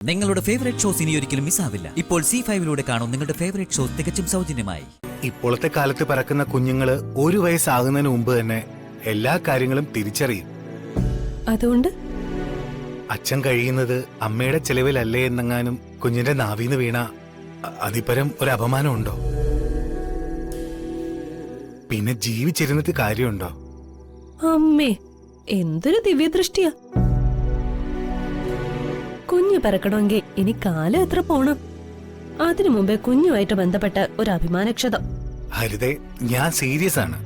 നിങ്ങളുടെ favourite shows ഇനി ഒരിക്കലും മിസ്സാവില്ല. ഇപ്പോൾ C5 കാണും നിങ്ങളുടെ ഫേവറേറ്റ് ഷോസ് തികച്ചും സൗജന്യമായി. ഇപ്പോഴത്തെ കാലത്ത് പിറക്കുന്ന കുഞ്ഞുങ്ങള് 1 വയസ്സാകുന്നതിന് മുമ്പ് തന്നെ എല്ലാ കാര്യങ്ങളും തിരിച്ചറിയും. അതുകൊണ്ട് അച്ഛൻ കഴിയുന്നത് അമ്മയുടെ ചെലവിലല്ലേ എന്നെങ്ങാനും കുഞ്ഞിന്റെ നാവീന്ന് വീണ അതിപരം ഒരു അപമാനമുണ്ടോ? പിന്നെ ജീവിച്ചിരുന്നിട്ട് കാര്യമുണ്ടോ? അമ്മേ, എന്തൊരു ദിവ്യദൃഷ്ടിയാ. കുഞ്ഞു പിറക്കണമെങ്കിൽ ഇനി കാലം എത്ര പോണം? അതിനു മുമ്പേ കുഞ്ഞുമായിട്ട് ബന്ധപ്പെട്ട ഒരു അഭിമാനക്ഷതം. ഹരിതേ, ഞാൻ സീരിയസ് ആണ്.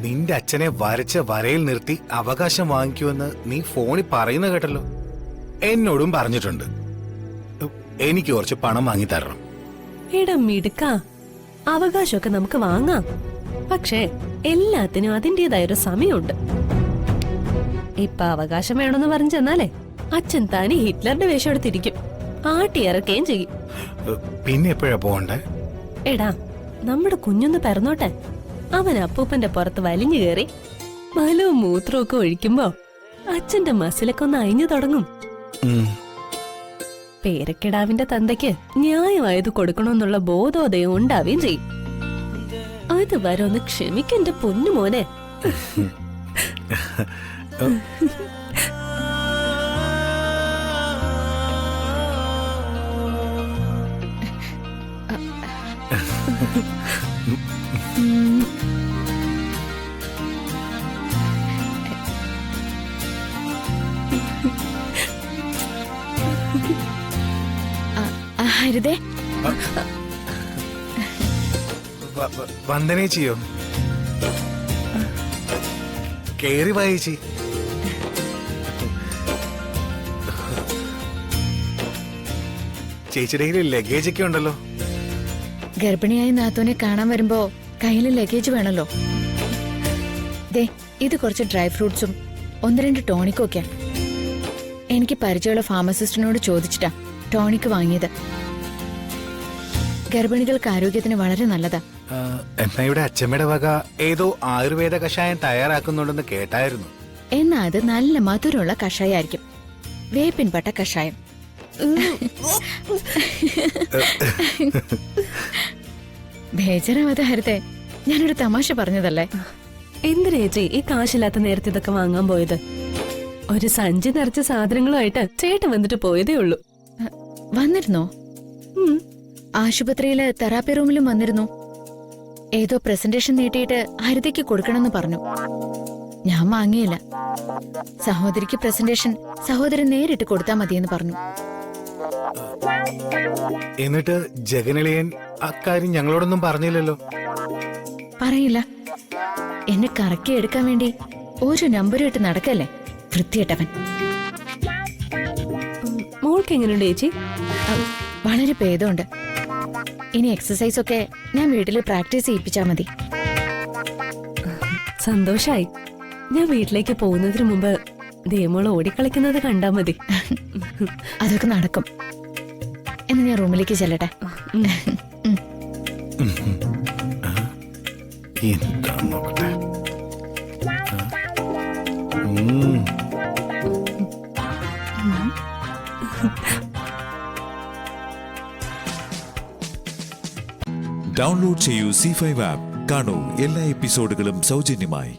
നിന്റെ അച്ഛനെ വരച്ച വരയിൽ നിർത്തി അവകാശം വാങ്ങിക്കുമെന്ന് നീ ഫോണിൽ പറയുന്ന കേട്ടല്ലോ. എന്നോടും പറഞ്ഞിട്ടുണ്ട്. എനിക്ക് കുറച്ച് പണം വാങ്ങി തരണം. എടാ മിടുക്ക, അവകാശമൊക്കെ നമുക്ക് വാങ്ങാം. പക്ഷേ എല്ലാത്തിനും അതിൻ്റെതായൊരു സമയമുണ്ട്. ഇപ്പൊ അവകാശം വേണമെന്ന് പറഞ്ഞു ചെന്നാലേ അച്ഛൻ തനി ഹിറ്റ്ലറുടെ വേഷം എടുത്തിരിക്കും, ആട്ടിയിറക്കുകയും ചെയ്യും. പിന്നെ എപ്പോഴാ പോകണ്ടേ? എടാ, നമ്മുടെ കുഞ്ഞൊന്ന് പിറന്നോട്ടെ. അവൻ അപ്പൂപ്പന്റെ പുറത്ത് വലിഞ്ഞു കയറി മലവും മൂത്രവും ഒക്കെ ഒഴിക്കുമ്പോ അച്ഛന്റെ മസിലൊക്കെ ഒന്ന് അയഞ്ഞു തുടങ്ങും. പേരക്കിടാവിന്റെ തന്തയ്ക്ക് ന്യായമായത് കൊടുക്കണമെന്നുള്ള ബോധോദയം ഉണ്ടാവുകയും ചെയ്യും. അതുവരെ ഒന്ന് ക്ഷമിക്കെന്റെ പൊന്നുമോനെ. ഹരിതേ, വന്ദനേ ചെയ്യോ? കേറി വായിച്ചി. ചേച്ചിയുടെ കയ്യിൽ ലഗേജ് ഒക്കെ ഉണ്ടല്ലോ. ഗർഭിണിയായി നാത്തോനെ കാണാൻ വരുമ്പോ കയ്യിൽ ലഗേജ് വേണല്ലോ. ദേ, ഇത് കുറച്ച് ഡ്രൈ ഫ്രൂട്ട്സും 1-2 ടോണിക്കും ഒക്കെ. എനിക്ക് പരിചയമുള്ള ഫാർമസിസ്റ്റിനോട് ചോദിച്ചിട്ടാ ടോണിക്ക് വാങ്ങിയത്. ഗർഭിണികൾക്ക് ആരോഗ്യത്തിന് വളരെ നല്ലതാ. എന്നയുടെ അച്ഛമ്മയുടെ വക ഏതോ ആയുർവേദ കഷായം തയ്യാറാക്കുന്നുണ്ടെന്ന് കേട്ടായിരുന്നു. എന്നാ അത് നല്ല മധുരമുള്ള കഷായായിരിക്കും, വേപ്പിൻപട്ട കഷായം. ബേജാറാവാതെ ഹരിതേ, ഞാനൊരു തമാശ പറഞ്ഞതല്ലേ. എന്തിനാ ചേച്ചി ഈ കാശില്ലാത്ത നേരത്തെ ഇതൊക്കെ വാങ്ങാൻ പോയത്? ഒരു സഞ്ചി നിറച്ച സാധനങ്ങളുമായിട്ട് ചേട്ടൻ വന്നിട്ട് പോയതേ ഉള്ളൂ. വന്നിരുന്നോ? ആശുപത്രിയില് തെറാപ്പി റൂമിലും വന്നിരുന്നു. ഏതോ പ്രസന്റേഷൻ നീട്ടിയിട്ട് ഹരിതയ്ക്ക് കൊടുക്കണമെന്ന് പറഞ്ഞു. ഞാൻ വാങ്ങിയില്ല. സഹോദരിക്ക് പ്രസന്റേഷൻ സഹോദരൻ നേരിട്ട് കൊടുത്താൽ മതിയെന്ന് പറഞ്ഞു. എന്നിട്ട് ജഗനിളിയൻ അക്കാര്യം ഞങ്ങളോടൊന്നും പറഞ്ഞില്ലല്ലോ. പറയില്ല. എന്നെ കറക്കി എടുക്കാൻ വേണ്ടി ഒരു നമ്പരും ഇട്ട് നടക്കല്ലേ വൃത്തിയേട്ടവൻ. മോൾക്ക് എങ്ങനെയുണ്ട് ചേച്ചി? വളരെ ഭേദമുണ്ട്. ഇനി എക്സസൈസ് ഒക്കെ ഞാൻ വീട്ടിൽ പ്രാക്ടീസ് ചെയ്യിപ്പിച്ചാ മതി. സന്തോഷായി. ഞാൻ വീട്ടിലേക്ക് പോകുന്നതിന് മുമ്പ് ദേമോള് ഓടിക്കളിക്കുന്നത് കണ്ടാ മതി. അതൊക്കെ നടക്കും. എന്ന് ഞാൻ റൂമിലേക്ക് ചെല്ലട്ടെ. എന്താ നോക്കട്ടെ. ഡൗൺലോഡ് ചെയ്യൂ C5 ആപ്പ്. കാണൂ എല്ലാ എപ്പിസോഡുകളും സൗജന്യമായി.